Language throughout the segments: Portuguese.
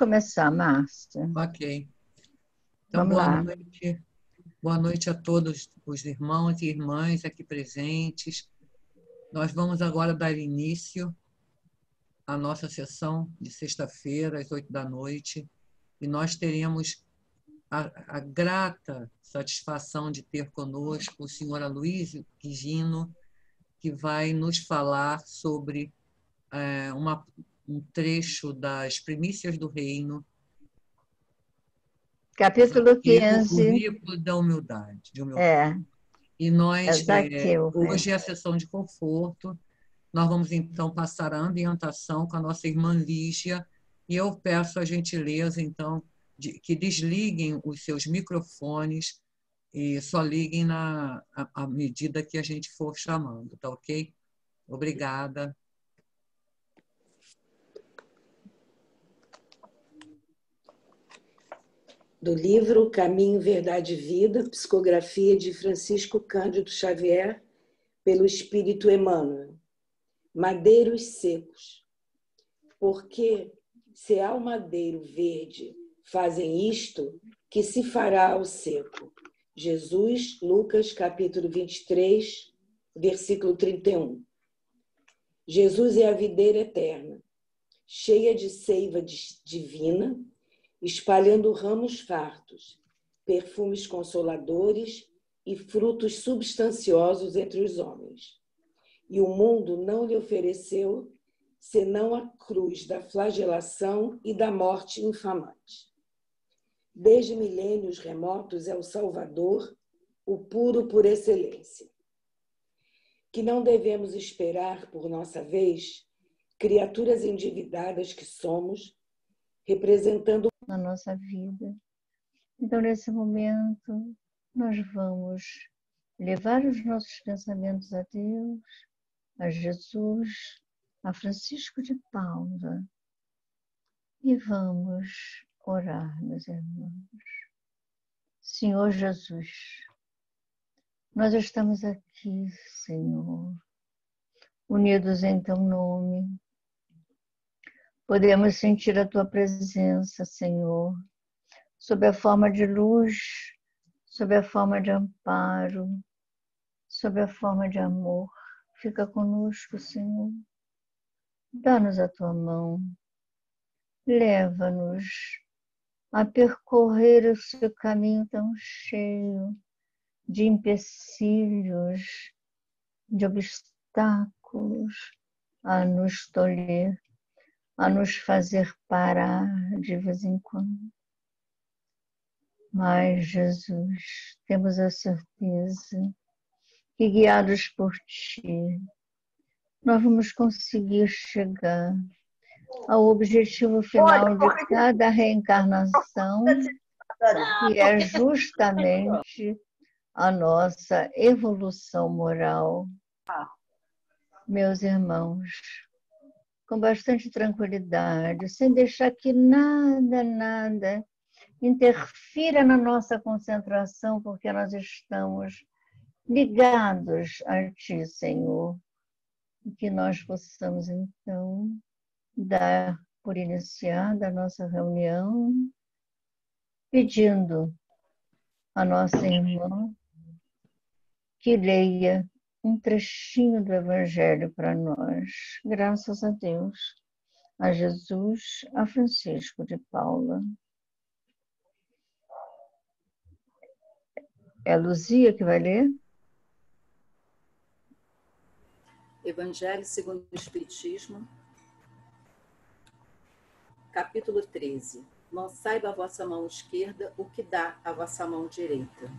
começar, Márcia. Ok. Então, Vamos lá. noite. Boa noite a todos os irmãos e irmãs aqui presentes. Nós vamos agora dar início à nossa sessão de sexta-feira, às 8 da noite, e nós teremos a grata satisfação de ter conosco o senhor Aloysio Quigino, que vai nos falar sobre um trecho das Primícias do Reino, Capítulo o 15. Livro da Humildade. E É nós, Zaqueu. hoje é a sessão de conforto, nós vamos então passar a ambientação com a nossa irmã Lígia, e eu peço a gentileza, então, que desliguem os seus microfones e só liguem à medida que a gente for chamando, tá ok? Obrigada. Do livro Caminho, Verdade e Vida, psicografia de Francisco Cândido Xavier, pelo Espírito Emmanuel. Madeiros secos. Porque se ao madeiro verde fazem isto, que se fará ao seco? Jesus, Lucas, capítulo 23, versículo 31. Jesus é a videira eterna, cheia de seiva divina, espalhando ramos fartos, perfumes consoladores e frutos substanciosos entre os homens. E o mundo não lhe ofereceu senão a cruz da flagelação e da morte infamante. Desde milênios remotos é o Salvador, o puro por excelência. Que não devemos esperar, por nossa vez, criaturas endividadas que somos, representando na nossa vida. Então, nesse momento, nós vamos levar os nossos pensamentos a Deus, a Jesus, a Francisco de Paula, e vamos orar, meus irmãos. Senhor Jesus, nós estamos aqui, Senhor, unidos em Teu nome. Podemos sentir a Tua presença, Senhor, sob a forma de luz, sob a forma de amparo, sob a forma de amor. Fica conosco, Senhor. Dá-nos a Tua mão. Leva-nos a percorrer o Seu caminho tão cheio de empecilhos, de obstáculos, a nos tolher, a nos fazer parar de vez em quando. Mas, Jesus, temos a certeza que, guiados por Ti, nós vamos conseguir chegar ao objetivo final de cada reencarnação, que é justamente a nossa evolução moral. Meus irmãos, com bastante tranquilidade, sem deixar que nada interfira na nossa concentração, porque nós estamos ligados a Ti, Senhor. E que nós possamos, então, dar por iniciada a nossa reunião, pedindo a nossa irmã que leia um trechinho do Evangelho para nós. Graças a Deus, a Jesus, a Francisco de Paula. É a Luzia que vai ler? Evangelho segundo o Espiritismo, capítulo 13. Não saiba a vossa mão esquerda o que dá a vossa mão direita.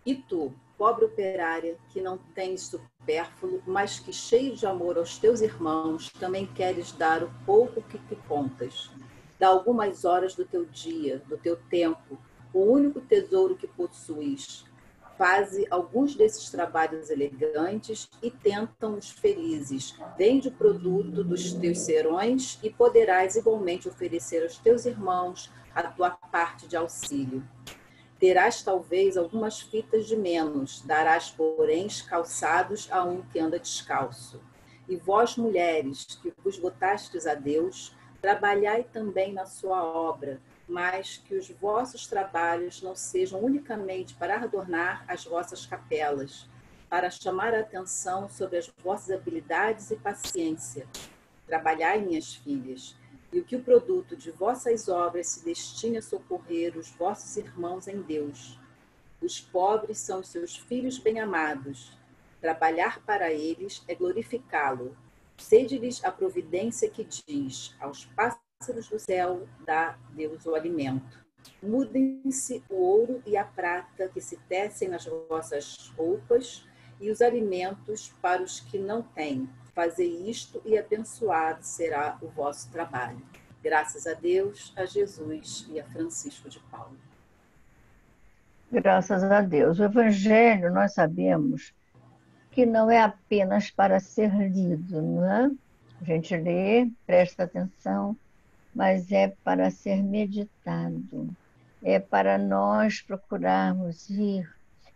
E tu, pobre operária, que não tens supérfluo, mas que, cheio de amor aos teus irmãos, também queres dar o pouco que te contas. Dá algumas horas do teu dia, do teu tempo, o único tesouro que possuis. Faze alguns desses trabalhos elegantes e tentam-os felizes. Vende o produto dos teus serões e poderás igualmente oferecer aos teus irmãos a tua parte de auxílio. Terás talvez algumas fitas de menos, darás, porém, calçados a um que anda descalço. E vós, mulheres, que vos votastes a Deus, Trabalhai também na sua obra, mas que os vossos trabalhos não sejam unicamente para adornar as vossas capelas, para chamar a atenção sobre as vossas habilidades e paciência. Trabalhai, minhas filhas, e o que o produto de vossas obras se destine a socorrer os vossos irmãos em Deus. Os pobres são os seus filhos bem-amados. Trabalhar para eles é glorificá-lo. Sede-lhes a providência que diz: aos pássaros do céu dá Deus o alimento. Mudem-se o ouro e a prata que se tecem nas vossas roupas e os alimentos para os que não têm. Fazei isto e abençoado será o vosso trabalho. Graças a Deus, a Jesus e a Francisco de Paula. Graças a Deus. O Evangelho, nós sabemos que não é apenas para ser lido, não é? A gente lê, presta atenção, mas é para ser meditado. É para nós procurarmos ir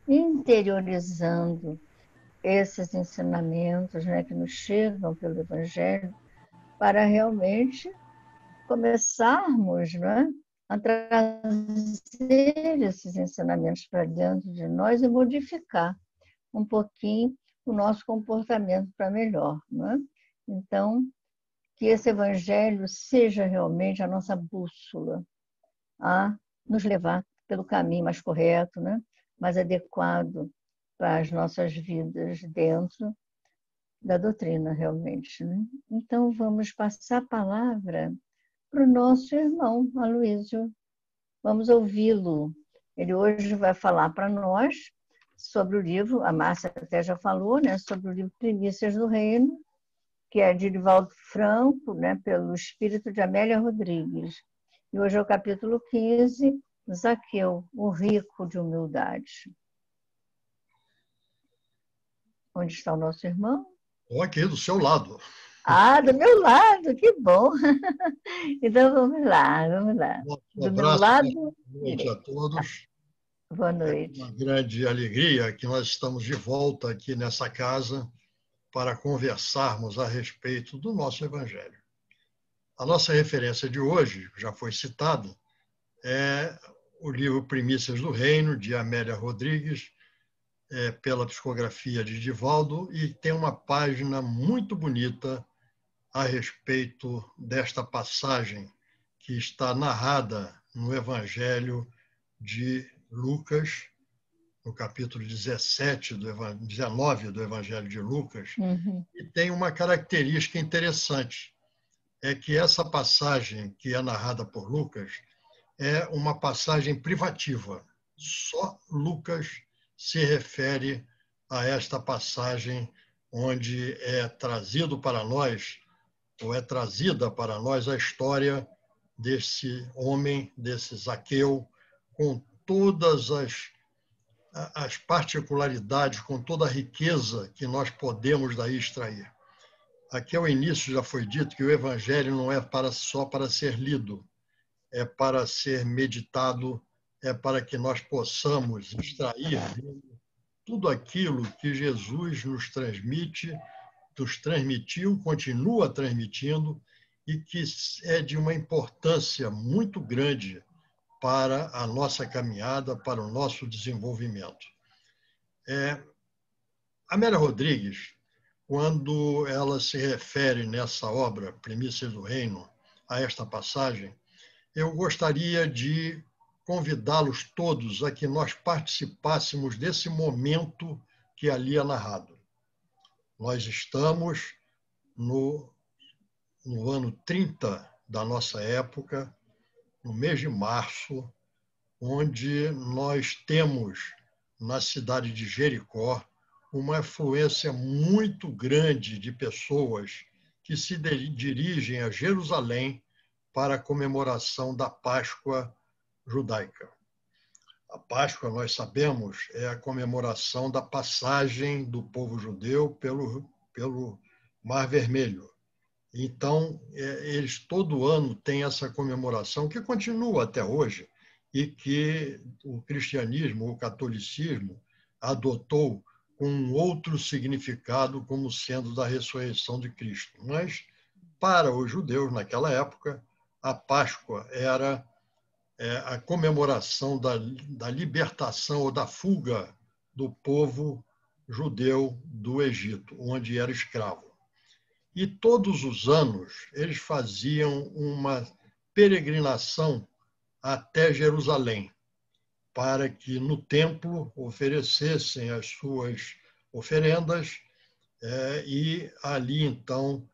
interiorizando esses ensinamentos, né, que nos chegam pelo Evangelho, para realmente começarmos, não é, a trazer esses ensinamentos para dentro de nós e modificar um pouquinho o nosso comportamento para melhor, não é? Então, que esse Evangelho seja realmente a nossa bússola a nos levar pelo caminho mais correto, né? Mais adequado para as nossas vidas dentro da doutrina, realmente, né? Então, vamos passar a palavra para o nosso irmão Aloísio. Vamos ouvi-lo. Ele hoje vai falar para nós sobre o livro, a Márcia até já falou, né, sobre o livro Primícias do Reino, que é de Divaldo Franco, né, pelo espírito de Amélia Rodrigues. E hoje é o capítulo 15, Zaqueu, o rico de humildade. Onde está o nosso irmão? Estou aqui do seu lado. Ah, do meu lado, que bom. Então vamos lá, vamos lá. Um Do meu abraço, lado. boa noite a todos. Boa É noite. uma grande alegria que nós estamos de volta aqui nessa casa para conversarmos a respeito do nosso Evangelho. A nossa referência de hoje, já foi citada, é o livro Primícias do Reino, de Amélia Rodrigues, pela psicografia de Divaldo, e tem uma página muito bonita a respeito desta passagem que está narrada no Evangelho de Lucas, no capítulo 19 do Evangelho de Lucas, e tem uma característica interessante, é que essa passagem que é narrada por Lucas é uma passagem privativa. Só Lucas se refere a esta passagem onde é trazido para nós, ou é trazida para nós a história desse homem, desse Zaqueu, com todas as particularidades, com toda a riqueza que nós podemos daí extrair. Aqui ao início já foi dito que o Evangelho não é só para ser lido, é para ser meditado, é para que nós possamos extrair tudo aquilo que Jesus nos transmitiu, continua transmitindo, e que é de uma importância muito grande para a nossa caminhada, para o nosso desenvolvimento. Amélia Rodrigues, quando ela se refere nessa obra, Primícias do Reino, a esta passagem, eu gostaria de convidá-los todos a que nós participássemos desse momento que ali é narrado. Nós estamos no ano 30 da nossa época, no mês de março, onde nós temos, na cidade de Jericó, uma afluência muito grande de pessoas que se dirigem a Jerusalém para a comemoração da Páscoa judaica. A Páscoa, nós sabemos, é a comemoração da passagem do povo judeu pelo Mar Vermelho. Então, eles todo ano têm essa comemoração, que continua até hoje, e que o cristianismo, o catolicismo, adotou com um outro significado como sendo da ressurreição de Cristo. Mas para os judeus, naquela época, a Páscoa era a comemoração da libertação ou da fuga do povo judeu do Egito, onde era escravo. E todos os anos eles faziam uma peregrinação até Jerusalém, para que no templo oferecessem as suas oferendas e ali, então,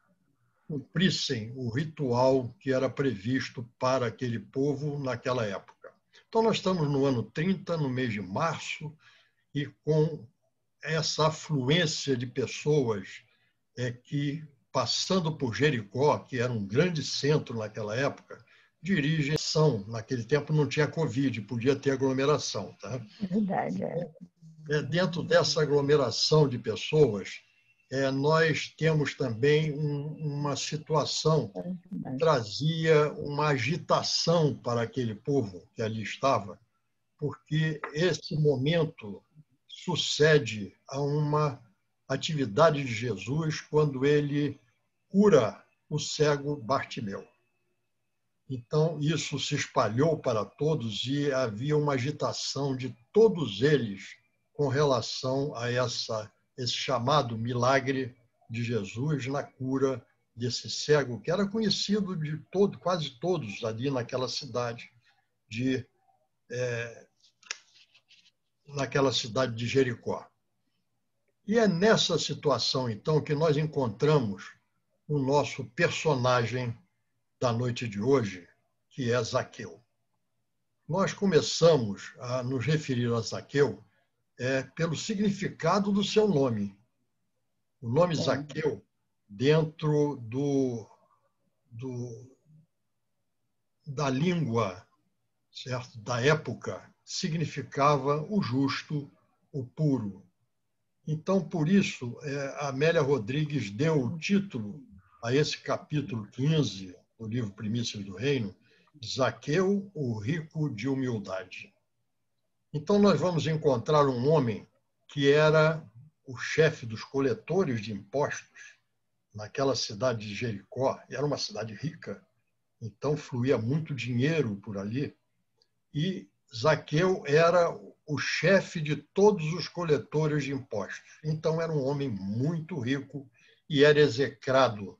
cumprissem o ritual que era previsto para aquele povo naquela época. Então, nós estamos no ano 30, no mês de março, e com essa afluência de pessoas que, passando por Jericó, que era um grande centro naquela época, dirigem ação. Naquele tempo não tinha Covid, podia ter aglomeração. Tá? Verdade, Dentro dessa aglomeração de pessoas, nós temos também uma situação que trazia uma agitação para aquele povo que ali estava, porque esse momento sucede a uma atividade de Jesus quando ele cura o cego Bartimeu. Então, isso se espalhou para todos e havia uma agitação de todos eles com relação a esse chamado milagre de Jesus na cura desse cego, que era conhecido de quase todos ali naquela cidade de Jericó. E é nessa situação, então, que nós encontramos o nosso personagem da noite de hoje, que é Zaqueu. Nós começamos a nos referir a Zaqueu pelo significado do seu nome. O nome Zaqueu, dentro da língua, certo? Da época, significava o justo, o puro. Então, por isso, a Amélia Rodrigues deu o título a esse capítulo 15 do livro Primícias do Reino, Zaqueu, o rico de humildade. Então, nós vamos encontrar um homem que era o chefe dos coletores de impostos naquela cidade de Jericó. Era uma cidade rica, então fluía muito dinheiro por ali. E Zaqueu era o chefe de todos os coletores de impostos. Então, era um homem muito rico e era execrado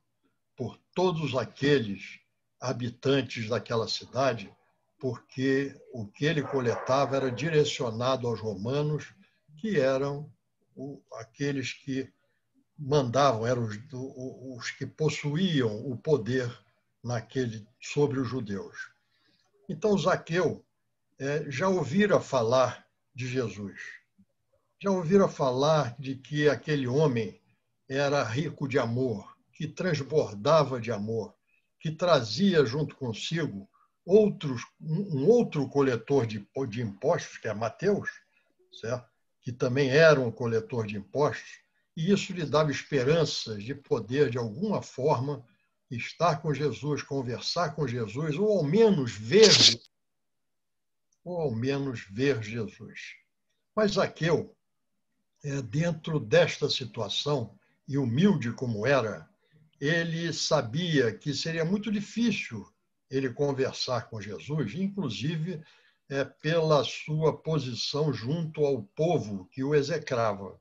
por todos aqueles habitantes daquela cidade, porque o que ele coletava era direcionado aos romanos, que eram aqueles que mandavam, eram os que possuíam o poder sobre os judeus. Então, Zaqueu já ouvira falar de Jesus, já ouvira falar de que aquele homem era rico de amor, que transbordava de amor, que trazia junto consigo um outro coletor de impostos, que é Mateus, certo? Que também era um coletor de impostos, e isso lhe dava esperanças de poder, de alguma forma, estar com Jesus, conversar com Jesus, ou ao menos ver Jesus. Mas Zaqueu, dentro desta situação, e humilde como era, ele sabia que seria muito difícil ele conversar com Jesus, inclusive pela sua posição junto ao povo que o execrava.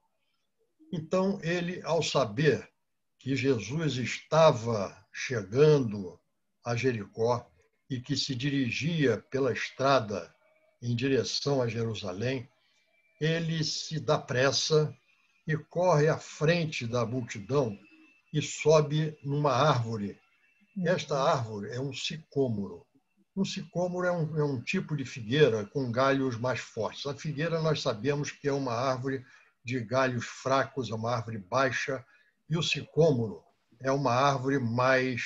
Então, ele, ao saber que Jesus estava chegando a Jericó e que se dirigia pela estrada em direção a Jerusalém, ele se dá pressa e corre à frente da multidão e sobe numa árvore. Esta árvore é um sicômoro. Um sicômoro é um tipo de figueira com galhos mais fortes. A figueira nós sabemos que é uma árvore de galhos fracos, é uma árvore baixa, e o sicômoro é uma árvore mais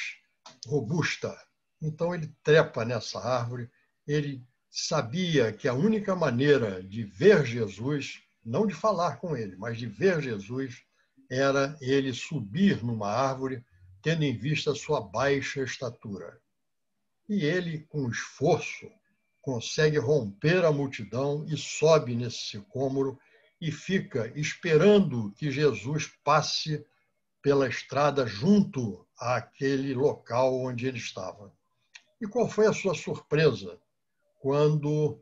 robusta. Então ele trepa nessa árvore, ele sabia que a única maneira de ver Jesus, não de falar com ele, mas de ver Jesus, era ele subir numa árvore, tendo em vista a sua baixa estatura. E ele, com esforço, consegue romper a multidão e sobe nesse sicômoro e fica esperando que Jesus passe pela estrada junto àquele local onde ele estava. E qual foi a sua surpresa quando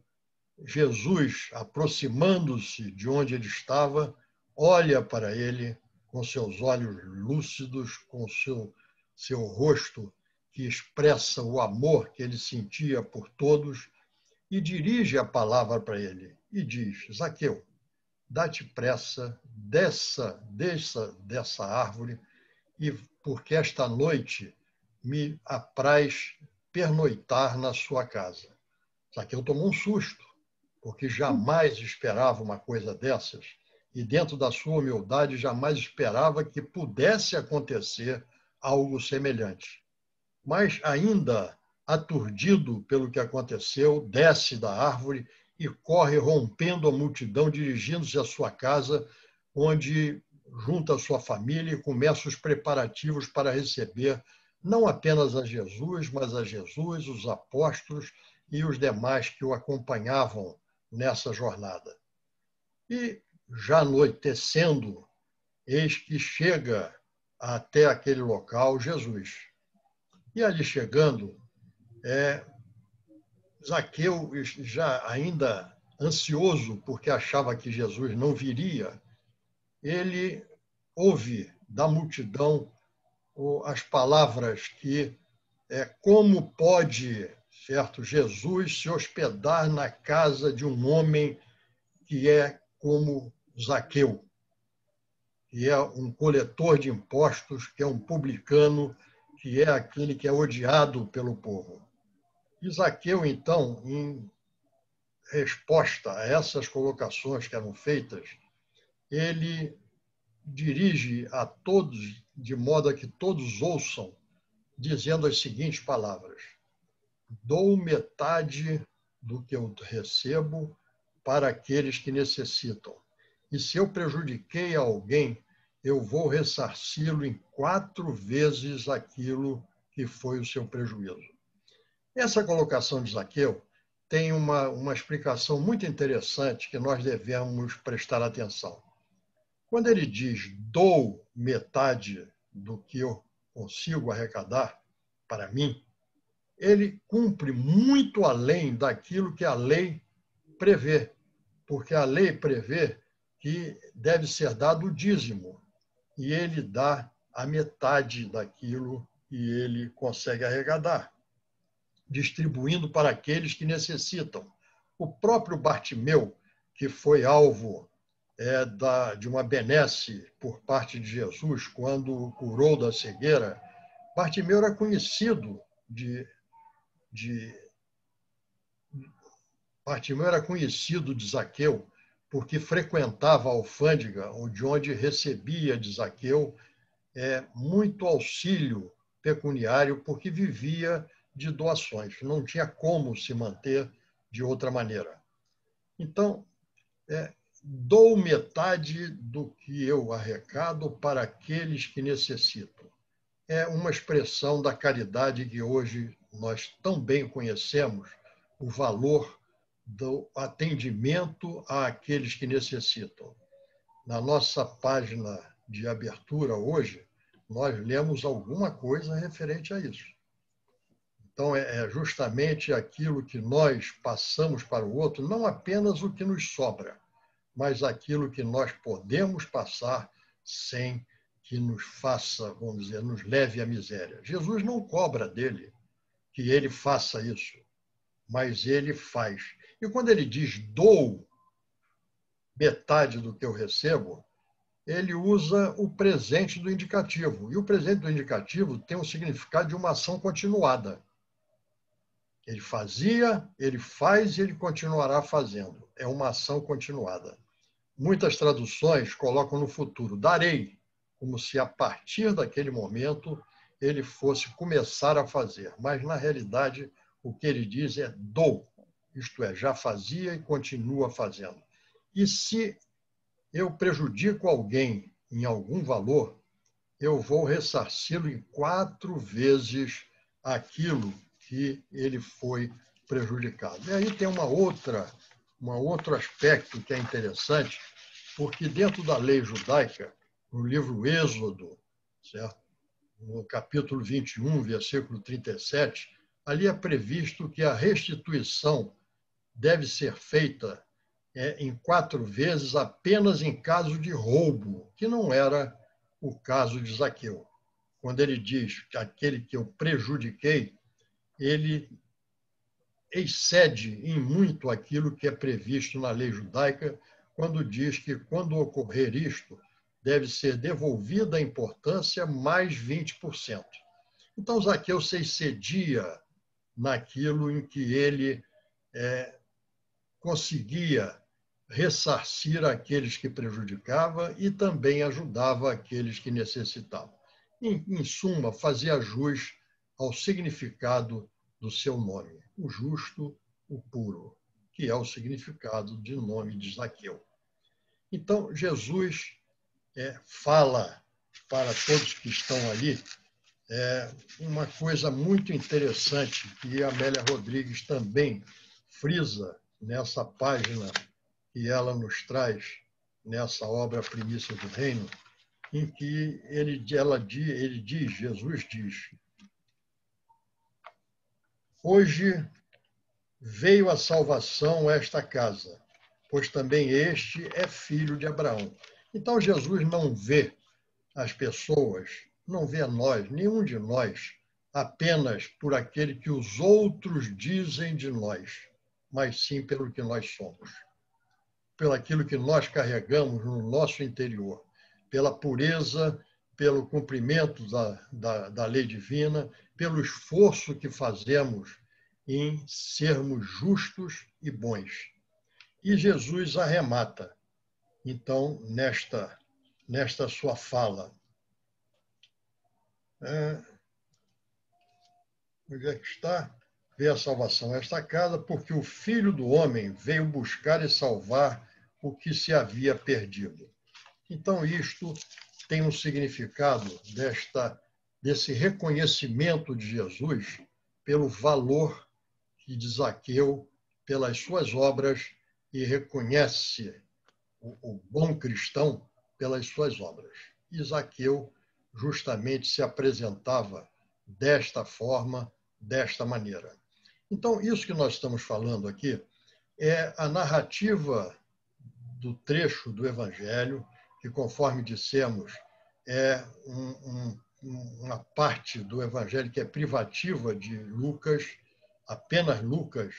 Jesus, aproximando-se de onde ele estava, olha para ele com seus olhos lúcidos, com seu rosto que expressa o amor que ele sentia por todos, e dirige a palavra para ele e diz: Zaqueu, dá-te pressa, desça dessa árvore, e porque esta noite me apraz pernoitar na sua casa. Zaqueu tomou um susto, porque jamais esperava uma coisa dessas, e dentro da sua humildade jamais esperava que pudesse acontecer algo semelhante. Mas ainda aturdido pelo que aconteceu, desce da árvore e corre rompendo a multidão, dirigindo-se à sua casa, onde junta a sua família e começa os preparativos para receber não apenas a Jesus, mas a Jesus, os apóstolos e os demais que o acompanhavam nessa jornada. E, já anoitecendo, eis que chega até aquele local Jesus. E ali chegando, Zaqueu, já ainda ansioso, porque achava que Jesus não viria, ele ouve da multidão as palavras que como pode, certo, Jesus se hospedar na casa de um homem que é como Zaqueu, que é um coletor de impostos, que é um publicano, que é aquele que é odiado pelo povo. E Zaqueu, então, em resposta a essas colocações que eram feitas, ele dirige a todos, de modo a que todos ouçam, dizendo as seguintes palavras: dou metade do que eu recebo para aqueles que necessitam. E se eu prejudiquei alguém, eu vou ressarci-lo em 4 vezes aquilo que foi o seu prejuízo. Essa colocação de Zaqueu tem uma explicação muito interessante que nós devemos prestar atenção. Quando ele diz, dou metade do que eu consigo arrecadar para mim, ele cumpre muito além daquilo que a lei prevê, porque a lei prevê que deve ser dado o dízimo, e ele dá a metade daquilo que ele consegue arrecadar, distribuindo para aqueles que necessitam. O próprio Bartimeu, que foi alvo de uma benesse por parte de Jesus, quando o curou da cegueira, Bartimeu era conhecido Bartimeu era conhecido de Zaqueu porque frequentava a alfândega, de onde recebia de Zaqueu muito auxílio pecuniário, porque vivia de doações, não tinha como se manter de outra maneira. Então, dou metade do que eu arrecado para aqueles que necessitam. É uma expressão da caridade que hoje nós tão bem conhecemos, o valor do atendimento àqueles que necessitam. Na nossa página de abertura hoje, nós lemos alguma coisa referente a isso. Então, é justamente aquilo que nós passamos para o outro, não apenas o que nos sobra, mas aquilo que nós podemos passar sem que nos faça, vamos dizer, nos leve à miséria. Jesus não cobra dele que ele faça isso, mas ele faz. E quando ele diz, dou metade do que eu recebo, ele usa o presente do indicativo. E o presente do indicativo tem um significado de uma ação continuada. Ele fazia, ele faz e ele continuará fazendo. É uma ação continuada. Muitas traduções colocam no futuro, darei, como se a partir daquele momento ele fosse começar a fazer. Mas, na realidade, o que ele diz é dou, isto é, já fazia e continua fazendo. E se eu prejudico alguém em algum valor, eu vou ressarci-lo em 4 vezes aquilo que ele foi prejudicado. E aí tem um outro aspecto que é interessante, porque dentro da lei judaica, no livro Êxodo, certo? no capítulo 21, versículo 37, ali é previsto que a restituição deve ser feita em 4 vezes apenas em caso de roubo, que não era o caso de Zaqueu. Quando ele diz que aquele que eu prejudiquei, ele excede em muito aquilo que é previsto na lei judaica, quando diz que, quando ocorrer isto, deve ser devolvida a importância mais 20%. Então, Zaqueu se excedia naquilo em que ele conseguia ressarcir aqueles que prejudicava e também ajudava aqueles que necessitavam. Em suma, fazia jus ao significado do seu nome, o justo, o puro, que é o significado de nome de Zaqueu. Então, Jesus fala para todos que estão ali uma coisa muito interessante que a Amélia Rodrigues também frisa nessa página que ela nos traz, nessa obra Primícia do Reino, em que Jesus diz: hoje veio a salvação a esta casa, pois também este é filho de Abraão. Então, Jesus não vê as pessoas, não vê nós, nenhum de nós, apenas por aquele que os outros dizem de nós, mas sim pelo que nós somos, pelo aquilo que nós carregamos no nosso interior, pela pureza, pelo cumprimento da lei divina, pelo esforço que fazemos em sermos justos e bons. E Jesus arremata, então, nesta sua fala. Onde é que está? Veio a salvação a esta casa, porque o Filho do Homem veio buscar e salvar o que se havia perdido. Então, isto tem um significado desse reconhecimento de Jesus pelo valor de Zaqueu, pelas suas obras, e reconhece o bom cristão pelas suas obras. E Zaqueu justamente se apresentava desta forma, desta maneira. Então, isso que nós estamos falando aqui é a narrativa do trecho do Evangelho, que, conforme dissemos, é uma parte do Evangelho que é privativa de Lucas, apenas Lucas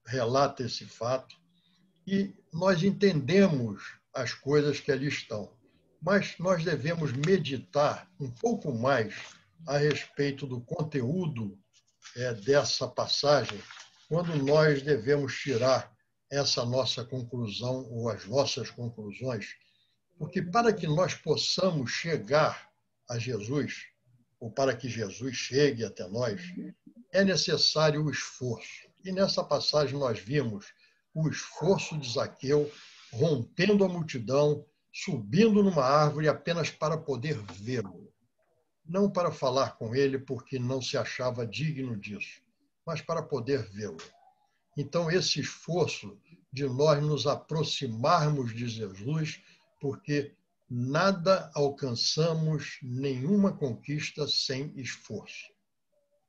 relata esse fato, e nós entendemos as coisas que ali estão, mas nós devemos meditar um pouco mais a respeito do conteúdo dessa passagem, quando nós devemos tirar essa nossa conclusão ou as nossas conclusões, porque para que nós possamos chegar a Jesus, ou para que Jesus chegue até nós, é necessário o esforço. E nessa passagem nós vimos o esforço de Zaqueu rompendo a multidão, subindo numa árvore apenas para poder vê-lo. Não para falar com ele, porque não se achava digno disso, mas para poder vê-lo. Então, esse esforço de nós nos aproximarmos de Jesus, porque nada alcançamos, nenhuma conquista sem esforço.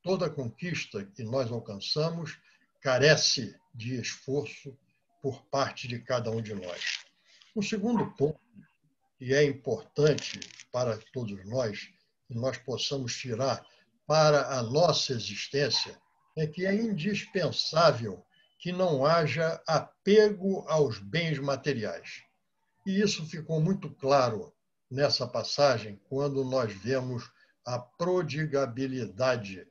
Toda conquista que nós alcançamos carece de esforço por parte de cada um de nós. O segundo ponto, que é importante para todos nós, que nós possamos tirar para a nossa existência, é que é indispensável que não haja apego aos bens materiais. E isso ficou muito claro nessa passagem, quando nós vemos a prodigabilidade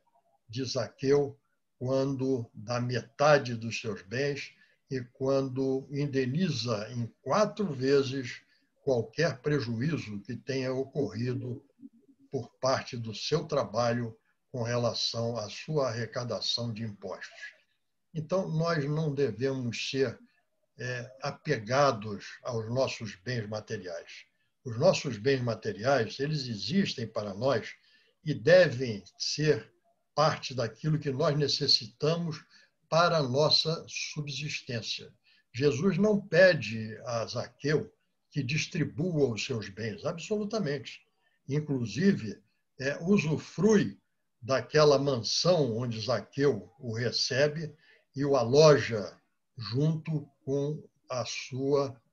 de Zaqueu, quando dá metade dos seus bens e quando indeniza em 4 vezes qualquer prejuízo que tenha ocorrido por parte do seu trabalho com relação à sua arrecadação de impostos. Então, nós não devemos ser apegados aos nossos bens materiais. Os nossos bens materiais, eles existem para nós e devem ser parte daquilo que nós necessitamos para a nossa subsistência. Jesus não pede a Zaqueu que distribua os seus bens, absolutamente. Inclusive, usufrui daquela mansão onde Zaqueu o recebe e o aloja junto com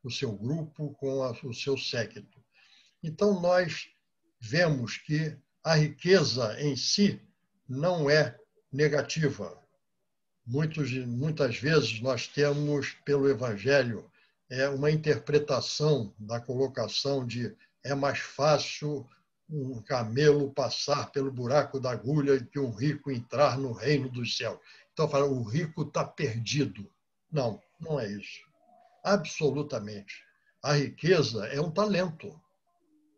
o seu grupo, com o seu séquito. Então, nós vemos que a riqueza em si não é negativa. Muitas vezes nós temos, pelo Evangelho, uma interpretação da colocação de é mais fácil um camelo passar pelo buraco da agulha que um rico entrar no reino dos céus. Então, fala, o rico está perdido. Não, não é isso. Absolutamente. A riqueza é um talento.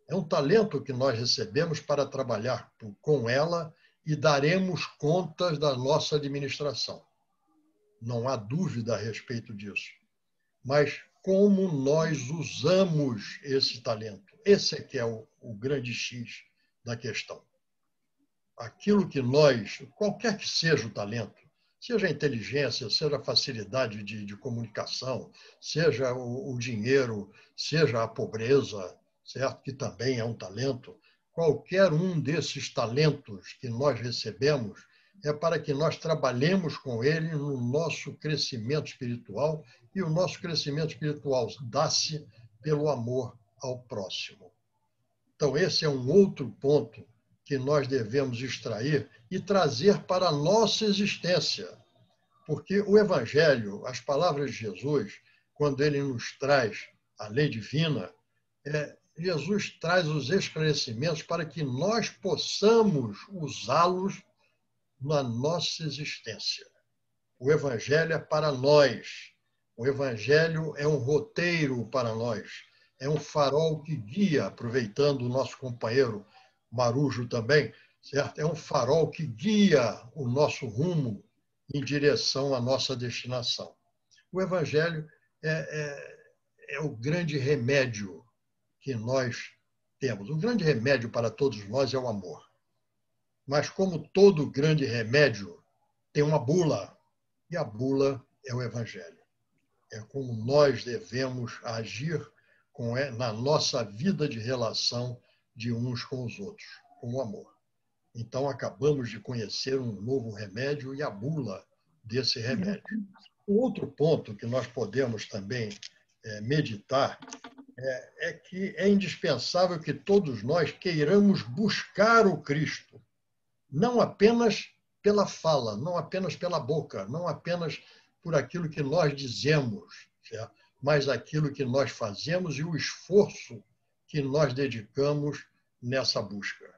É um talento que nós recebemos para trabalhar com ela e daremos contas da nossa administração. Não há dúvida a respeito disso. Mas como nós usamos esse talento? Esse é que é o grande X da questão. Aquilo que nós, qualquer que seja o talento, seja a inteligência, seja a facilidade de comunicação, seja o dinheiro, seja a pobreza, certo? Que também é um talento. Qualquer um desses talentos que nós recebemos é para que nós trabalhemos com ele no nosso crescimento espiritual, e o nosso crescimento espiritual dá-se pelo amor ao próximo. Então, esse é um outro ponto que nós devemos extrair e trazer para a nossa existência. Porque o Evangelho, as palavras de Jesus, quando ele nos traz a lei divina, Jesus traz os esclarecimentos para que nós possamos usá-los na nossa existência. O Evangelho é para nós. O Evangelho é um roteiro para nós. É um farol que guia, aproveitando o nosso companheiro Marujo também, certo? É um farol que guia o nosso rumo em direção à nossa destinação. O Evangelho é o grande remédio que nós temos. O grande remédio para todos nós é o amor. Mas, como todo grande remédio, tem uma bula, e a bula é o Evangelho. É como nós devemos agir na nossa vida de relação de uns com os outros, com o amor. Então, acabamos de conhecer um novo remédio e a bula desse remédio. Um outro ponto que nós podemos também meditar é que é indispensável que todos nós queiramos buscar o Cristo, não apenas pela fala, não apenas pela boca, não apenas por aquilo que nós dizemos, certo? Mas aquilo que nós fazemos e o esforço que nós dedicamos nessa busca.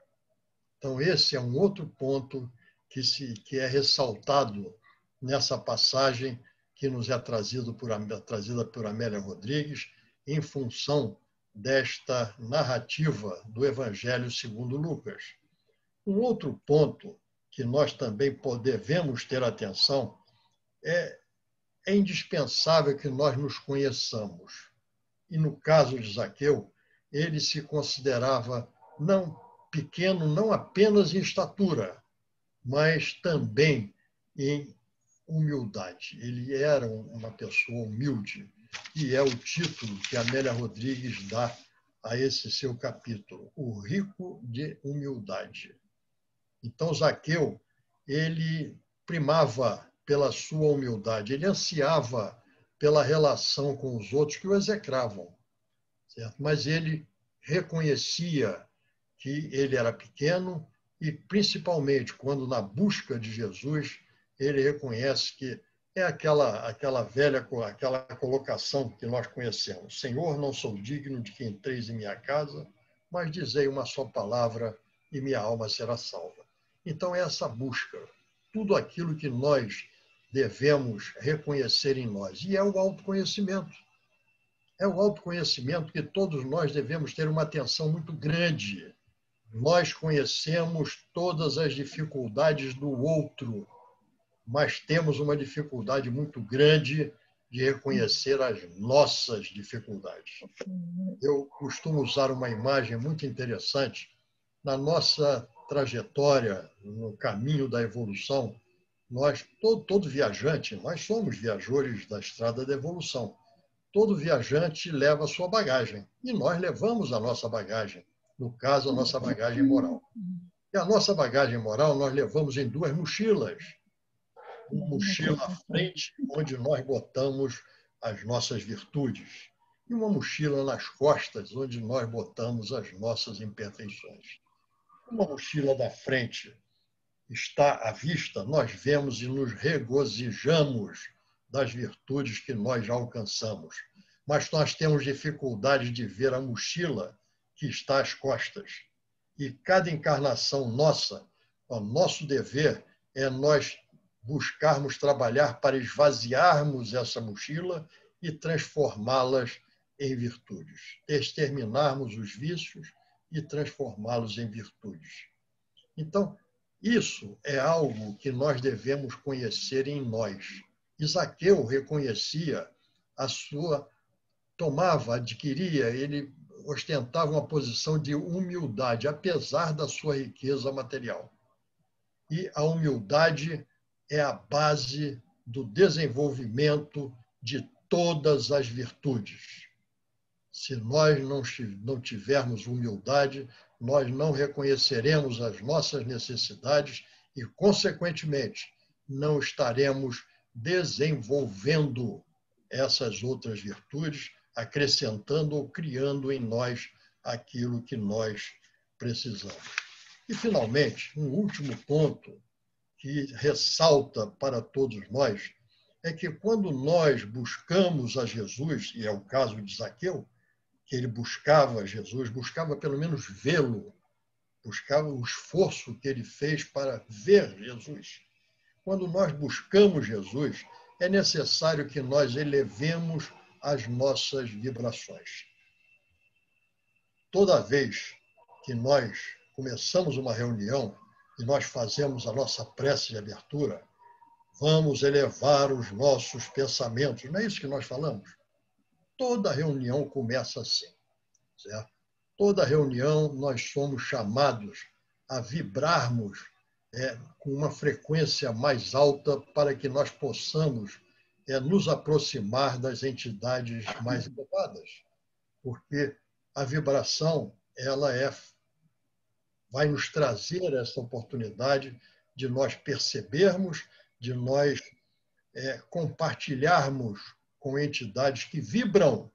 Então, esse é um outro ponto que é ressaltado nessa passagem que nos é trazida por Amélia Rodrigues, em função desta narrativa do Evangelho segundo Lucas. Um outro ponto que nós também devemos ter atenção é indispensável que nós nos conheçamos. E no caso de Zaqueu, ele se considerava pequeno não apenas em estatura, mas também em humildade. Ele era uma pessoa humilde, e é o título que Amélia Rodrigues dá a esse seu capítulo, O Rico de Humildade. Então, Zaqueu, ele primava pela sua humildade, ele ansiava pela relação com os outros que o execravam, certo? Mas ele reconhecia que ele era pequeno e, principalmente, quando na busca de Jesus, ele reconhece que é aquela velha colocação que nós conhecemos. Senhor, não sou digno de que entreis em minha casa, mas dizei uma só palavra e minha alma será salva. Então, é essa busca, tudo aquilo que nós devemos reconhecer em nós. E é o autoconhecimento. É o autoconhecimento que todos nós devemos ter uma atenção muito grande. Nós conhecemos todas as dificuldades do outro, mas temos uma dificuldade muito grande de reconhecer as nossas dificuldades. Eu costumo usar uma imagem muito interessante. Na nossa trajetória, no caminho da evolução, nós, todo viajante, nós somos viajores da estrada da evolução. Todo viajante leva a sua bagagem, e nós levamos a nossa bagagem, no caso, a nossa bagagem moral. E a nossa bagagem moral nós levamos em 2 mochilas. Uma mochila à frente, onde nós botamos as nossas virtudes, e uma mochila nas costas, onde nós botamos as nossas imperfeições. Uma mochila da frente está à vista, nós vemos e nos regozijamos das virtudes que nós já alcançamos. Mas nós temos dificuldade de ver a mochila que está às costas. E cada encarnação nossa, o nosso dever é nós buscarmos trabalhar para esvaziarmos essa mochila e transformá-las em virtudes. Exterminarmos os vícios e transformá-los em virtudes. Então, isso é algo que nós devemos conhecer em nós. Zaqueu reconhecia a sua, adquiria, ele ostentava uma posição de humildade, apesar da sua riqueza material. E a humildade é a base do desenvolvimento de todas as virtudes. Se nós não tivermos humildade, nós não reconheceremos as nossas necessidades e, consequentemente, não estaremos desenvolvendo essas outras virtudes, acrescentando ou criando em nós aquilo que nós precisamos. E, finalmente, um último ponto que ressalta para todos nós é que quando nós buscamos a Jesus, e é o caso de Zaqueu, que ele buscava Jesus, buscava pelo menos vê-lo, buscava o esforço que ele fez para ver Jesus. Quando nós buscamos Jesus, é necessário que nós elevemos as nossas vibrações. Toda vez que nós começamos uma reunião e nós fazemos a nossa prece de abertura, vamos elevar os nossos pensamentos. Não é isso que nós falamos? Toda reunião começa assim, certo? Toda reunião nós somos chamados a vibrarmos com uma frequência mais alta para que nós possamos nos aproximar das entidades mais elevadas, porque a vibração vai nos trazer essa oportunidade de nós percebermos, de nós compartilharmos com entidades que vibram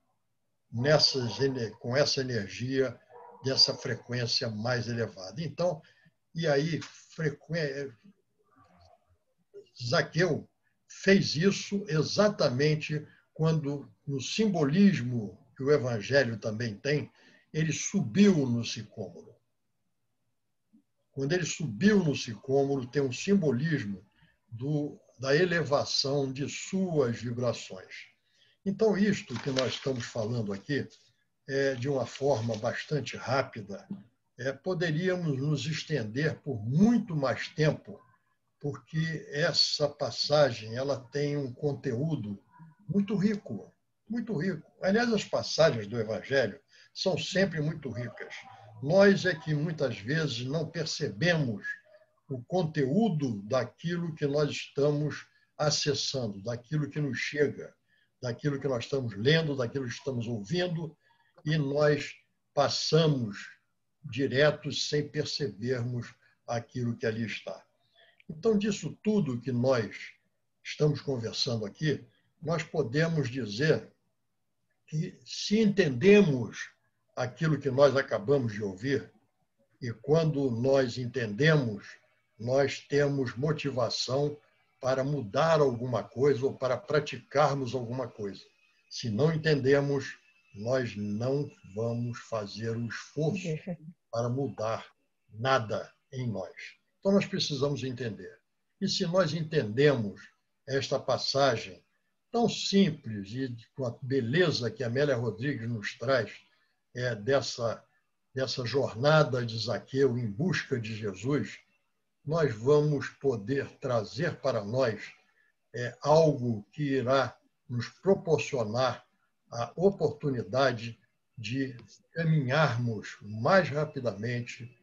com essa energia dessa frequência mais elevada. Então, e aí, Zaqueu fez isso exatamente quando, no simbolismo que o Evangelho também tem, ele subiu no sicômoro. Quando ele subiu no sicômoro, tem um simbolismo da elevação de suas vibrações. Então, isto que nós estamos falando aqui, de uma forma bastante rápida, poderíamos nos estender por muito mais tempo, porque essa passagem ela tem um conteúdo muito rico, muito rico. Aliás, as passagens do Evangelho são sempre muito ricas. Nós é que muitas vezes não percebemos o conteúdo daquilo que nós estamos acessando, daquilo que nos chega, daquilo que nós estamos lendo, daquilo que estamos ouvindo, e nós passamos diretos sem percebermos aquilo que ali está. Então, disso tudo que nós estamos conversando aqui, nós podemos dizer que, se entendemos aquilo que nós acabamos de ouvir, e quando nós entendemos, nós temos motivação para mudar alguma coisa ou para praticarmos alguma coisa. Se não entendemos, nós não vamos fazer o esforço para mudar nada em nós. Então, nós precisamos entender. E se nós entendemos esta passagem tão simples e com a beleza que a Amélia Rodrigues nos traz, dessa jornada de Zaqueu em busca de Jesus, nós vamos poder trazer para nós algo que irá nos proporcionar a oportunidade de caminharmos mais rapidamente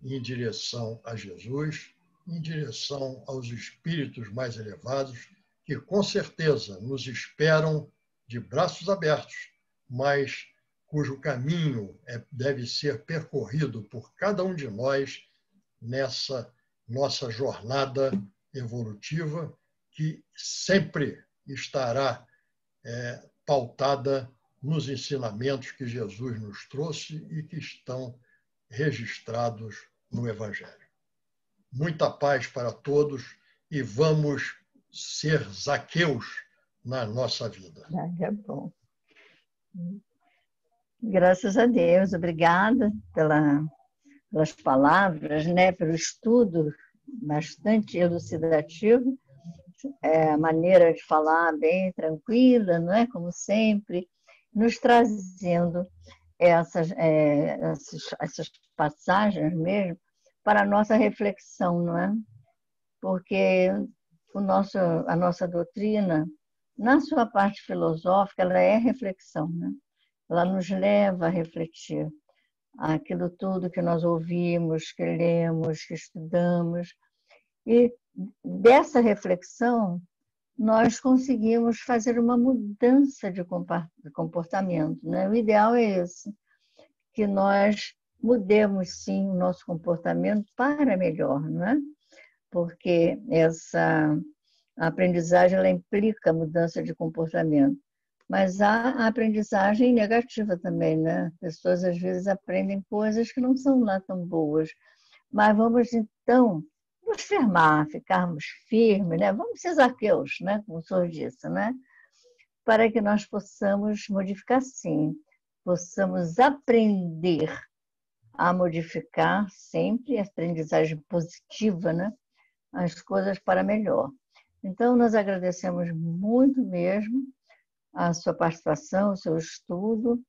em direção a Jesus, em direção aos espíritos mais elevados, que com certeza nos esperam de braços abertos, mas cujo caminho deve ser percorrido por cada um de nós nessa nossa jornada evolutiva, que sempre estará pautada nos ensinamentos que Jesus nos trouxe e que estão registrados no Evangelho. Muita paz para todos e vamos ser Zaqueus na nossa vida. É bom. Graças a Deus, obrigada pelas palavras, né, pelo estudo bastante elucidativo, a maneira de falar bem tranquila, não é? Como sempre, nos trazendo essas passagens mesmo para a nossa reflexão, não é? Porque a nossa doutrina, na sua parte filosófica, ela é reflexão, né? Ela nos leva a refletir aquilo tudo que nós ouvimos, que lemos, que estudamos. E dessa reflexão, nós conseguimos fazer uma mudança de comportamento, né? O ideal é esse, que nós mudemos, sim, o nosso comportamento para melhor, não é? Porque essa aprendizagem ela implica mudança de comportamento. Mas há a aprendizagem negativa também, né? Pessoas às vezes aprendem coisas que não são lá tão boas. Mas vamos então nos firmar, ficarmos firmes, né? Vamos ser Zaqueus, né? Como o senhor disse, né? Para que nós possamos modificar, sim, possamos aprender a modificar sempre a aprendizagem positiva, né? As coisas para melhor. Então, nós agradecemos muito mesmo a sua participação, o seu estudo,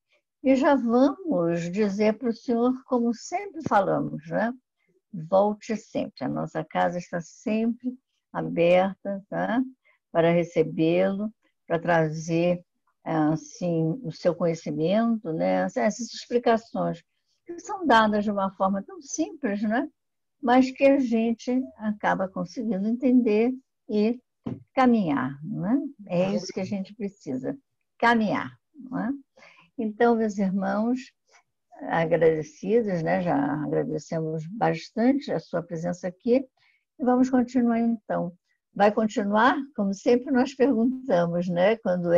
e já vamos dizer para o senhor, como sempre falamos, né? Volte sempre, a nossa casa está sempre aberta, tá? Para recebê-lo, para trazer assim, o seu conhecimento, né? Essas explicações que são dadas de uma forma tão simples, né? Mas que a gente acaba conseguindo entender e caminhar, não é? É isso que a gente precisa, caminhar, não é? Então, meus irmãos, agradecidos, né? Já agradecemos bastante a sua presença aqui e vamos continuar então. Vai continuar? Como sempre nós perguntamos, né? Quando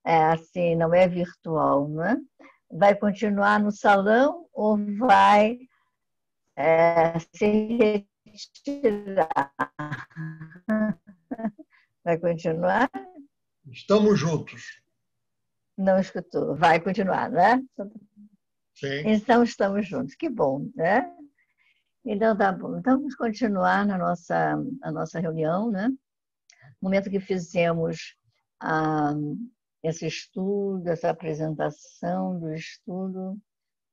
assim, não é virtual, não é? Vai continuar no salão ou vai se retirar? Vai continuar? Estamos juntos. Não escutou. Vai continuar, né? Sim. Então, estamos juntos. Que bom, né? Então, tá bom. Então, vamos continuar a nossa reunião, né? No momento que fizemos esse estudo, essa apresentação do estudo,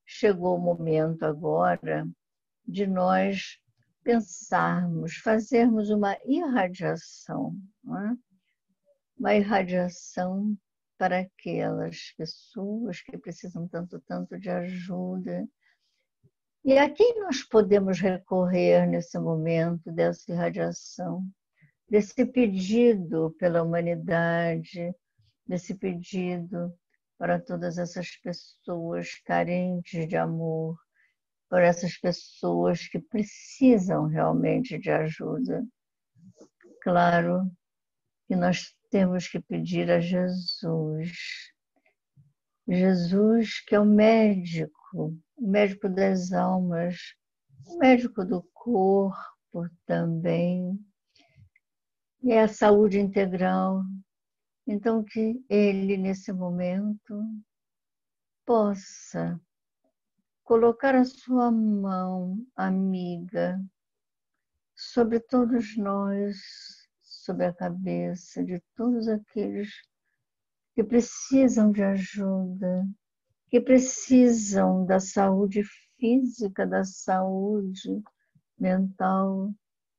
chegou o momento agora de nós pensarmos, fazermos uma irradiação, não é? Uma irradiação para aquelas pessoas que precisam tanto de ajuda. E a quem nós podemos recorrer nesse momento dessa irradiação, desse pedido pela humanidade, desse pedido para todas essas pessoas carentes de amor, para essas pessoas que precisam realmente de ajuda? Claro que nós temos que pedir a Jesus. Jesus, que é o médico das almas, o médico do corpo também, e a saúde integral. Então, que ele, nesse momento, possa colocar a sua mão amiga sobre todos nós, sobre a cabeça de todos aqueles que precisam de ajuda, que precisam da saúde física, da saúde mental,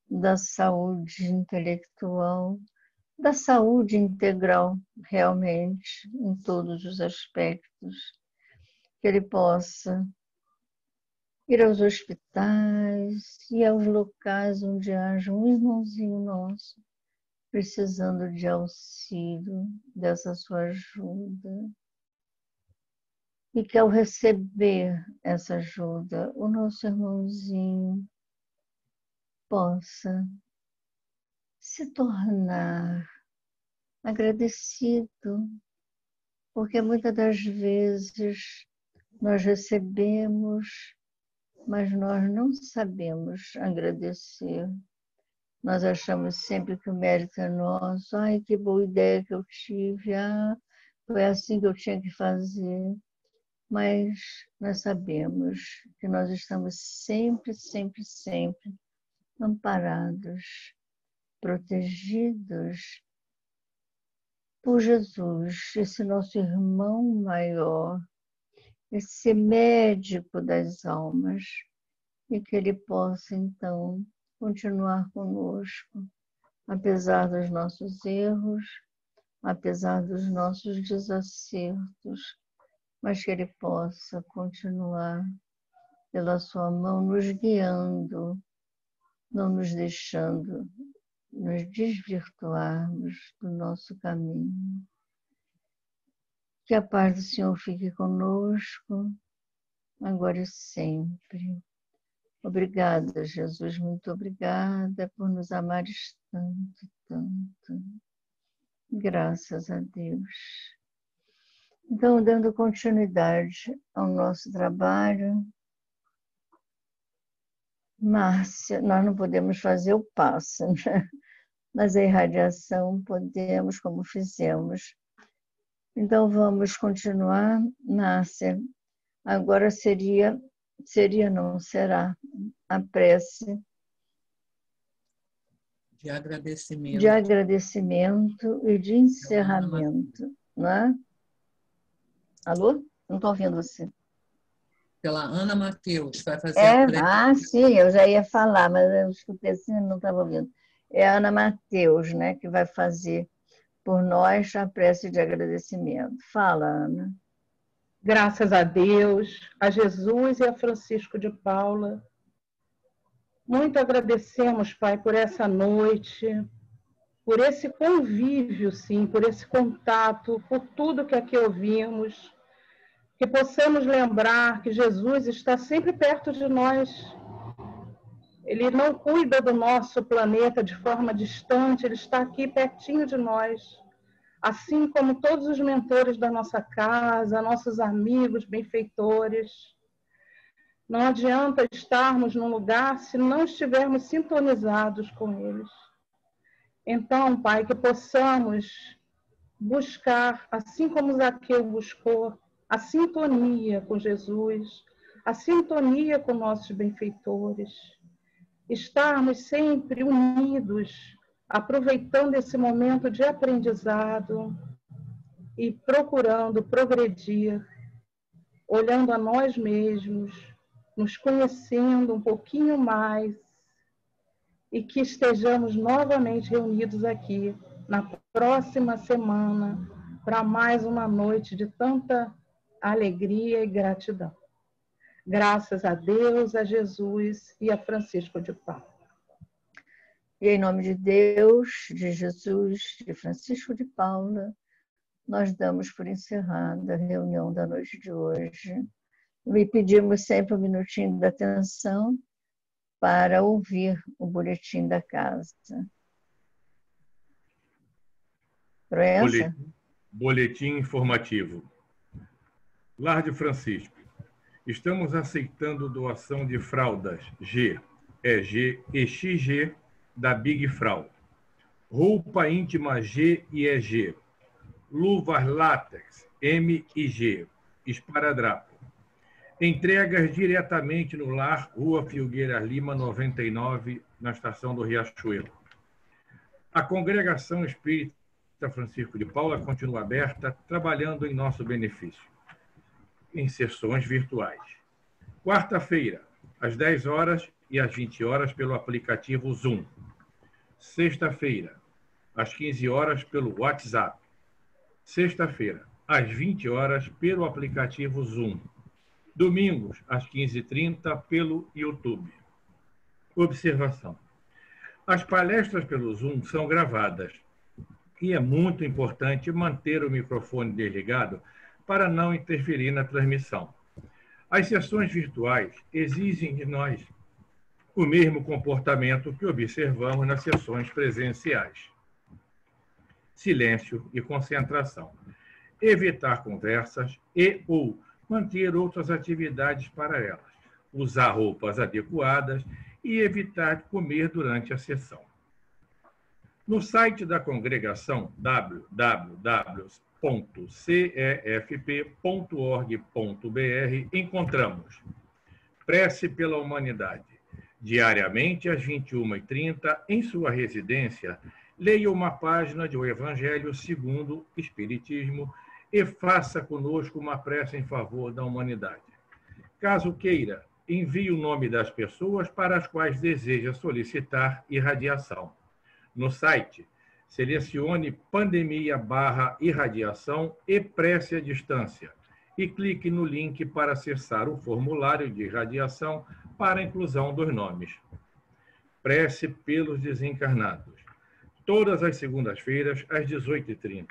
da saúde intelectual, da saúde integral, realmente, em todos os aspectos, que ele possa ir aos hospitais e aos locais onde haja um irmãozinho nosso precisando de auxílio, dessa sua ajuda. E que ao receber essa ajuda, o nosso irmãozinho possa se tornar agradecido, porque muitas das vezes nós recebemos, mas nós não sabemos agradecer. Nós achamos sempre que o mérito é nosso. Ai, que boa ideia que eu tive. Ah, foi assim que eu tinha que fazer. Mas nós sabemos que nós estamos sempre, sempre, sempre amparados, protegidos por Jesus, esse nosso irmão maior, esse médico das almas, e que ele possa, então, continuar conosco, apesar dos nossos erros, apesar dos nossos desacertos, mas que ele possa continuar pela sua mão nos guiando, não nos deixando nos desvirtuarmos do nosso caminho. Que a paz do Senhor fique conosco, agora e sempre. Obrigada, Jesus, muito obrigada por nos amares tanto, tanto. Graças a Deus. Então, dando continuidade ao nosso trabalho, Márcia, nós não podemos fazer o passe, né? Mas a irradiação podemos, como fizemos. Então, vamos continuar, Márcia. Agora será a prece de agradecimento. De agradecimento e de encerramento, não é? Alô? Não estou ouvindo você. Pela Ana Mateus, vai fazer a prece. Ah, sim, eu já ia falar, mas eu escutei assim, não estava ouvindo. É a Ana Mateus, né, que vai fazer por nós a prece de agradecimento. Fala, Ana. Graças a Deus, a Jesus e a Francisco de Paula. Muito agradecemos, Pai, por essa noite, por esse convívio, sim, por esse contato, por tudo que aqui ouvimos, que possamos lembrar que Jesus está sempre perto de nós. Ele não cuida do nosso planeta de forma distante, ele está aqui pertinho de nós. Assim como todos os mentores da nossa casa, nossos amigos, benfeitores. Não adianta estarmos num lugar se não estivermos sintonizados com eles. Então, Pai, que possamos buscar, assim como Zaqueu buscou, a sintonia com Jesus, a sintonia com nossos benfeitores. Estarmos sempre unidos, aproveitando esse momento de aprendizado e procurando progredir, olhando a nós mesmos, nos conhecendo um pouquinho mais e que estejamos novamente reunidos aqui na próxima semana para mais uma noite de tanta alegria e gratidão. Graças a Deus, a Jesus e a Francisco de Paula. E em nome de Deus, de Jesus, de Francisco de Paula, nós damos por encerrada a reunião da noite de hoje. E pedimos sempre um minutinho de atenção para ouvir o boletim da casa. Proença? Boletim informativo. Lar de Francisco. Estamos aceitando doação de fraldas G, EG e XG da Big Frau. Roupa íntima G e EG. Luvas látex M e G. Esparadrapo. Entregas diretamente no lar, Rua Filgueira Lima, 99, na estação do Riachuelo. A Congregação Espírita Francisco de Paula continua aberta, trabalhando em nosso benefício, em sessões virtuais. Quarta-feira, às 10 horas e às 20 horas, pelo aplicativo Zoom. Sexta-feira, às 15 horas, pelo WhatsApp. Sexta-feira, às 20 horas, pelo aplicativo Zoom. Domingos, às 15h30, pelo YouTube. Observação. As palestras pelo Zoom são gravadas e é muito importante manter o microfone desligado para não interferir na transmissão. As sessões virtuais exigem de nós o mesmo comportamento que observamos nas sessões presenciais. Silêncio e concentração. Evitar conversas ou manter outras atividades paralelas. Usar roupas adequadas e evitar comer durante a sessão. No site da congregação www.cefp.org.br encontramos Prece pela Humanidade. Diariamente, às 21h30, em sua residência, leia uma página de O Evangelho segundo o Espiritismo e faça conosco uma prece em favor da humanidade. Caso queira, envie o nome das pessoas para as quais deseja solicitar irradiação. No site, selecione pandemia/irradiação e prece à distância e clique no link para acessar o formulário de irradiação para a inclusão dos nomes. Prece pelos desencarnados. Todas as segundas-feiras, às 18h30.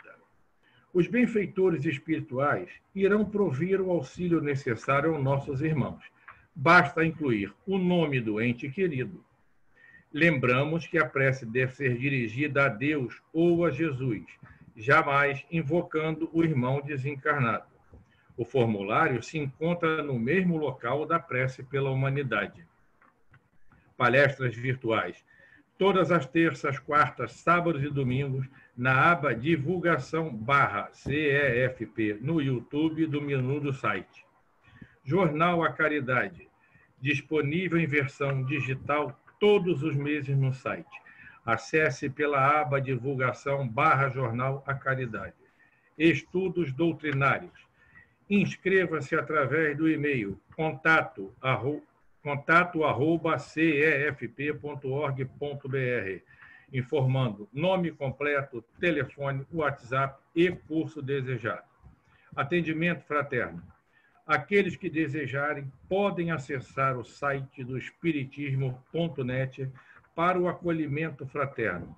Os benfeitores espirituais irão prover o auxílio necessário aos nossos irmãos. Basta incluir o nome do ente querido. Lembramos que a prece deve ser dirigida a Deus ou a Jesus, jamais invocando o irmão desencarnado. O formulário se encontra no mesmo local da prece pela humanidade. Palestras virtuais. Todas as terças, quartas, sábados e domingos, na aba divulgação/CEFP, no YouTube do menu do site. Jornal A Caridade, disponível em versão digital todos os meses no site. Acesse pela aba divulgação/Jornal A Caridade. Estudos doutrinários. Inscreva-se através do e-mail contato@cefp.org.br, informando nome completo, telefone, WhatsApp e curso desejado. Atendimento fraterno. Aqueles que desejarem podem acessar o site do espiritismo.net para o acolhimento fraterno.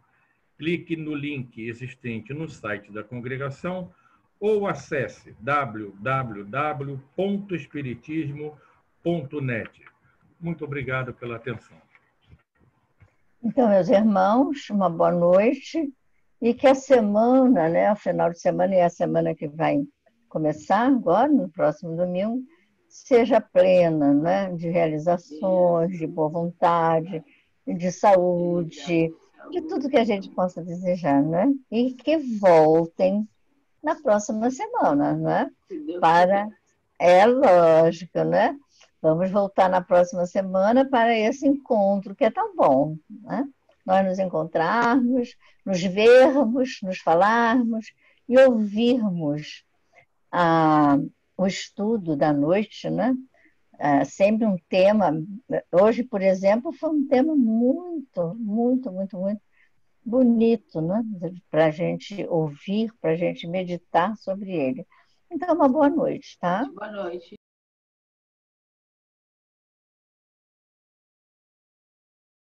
Clique no link existente no site da congregação ou acesse www.espiritismo.net. Muito obrigado pela atenção. Então, meus irmãos, uma boa noite e que a semana, né, o final de semana e a semana que vai começar agora, no próximo domingo, seja plena, né, de realizações, de boa vontade, de saúde, de tudo que a gente possa desejar, né? E que voltem na próxima semana, né? É lógico, né? Vamos voltar na próxima semana para esse encontro que é tão bom, né? Nós nos encontrarmos, nos vermos, nos falarmos e ouvirmos o estudo da noite, né? Sempre um tema. Hoje, por exemplo, foi um tema muito, muito, muito, muito bonito, né? Para a gente ouvir, para a gente meditar sobre ele. Então, uma boa noite, tá? Boa noite.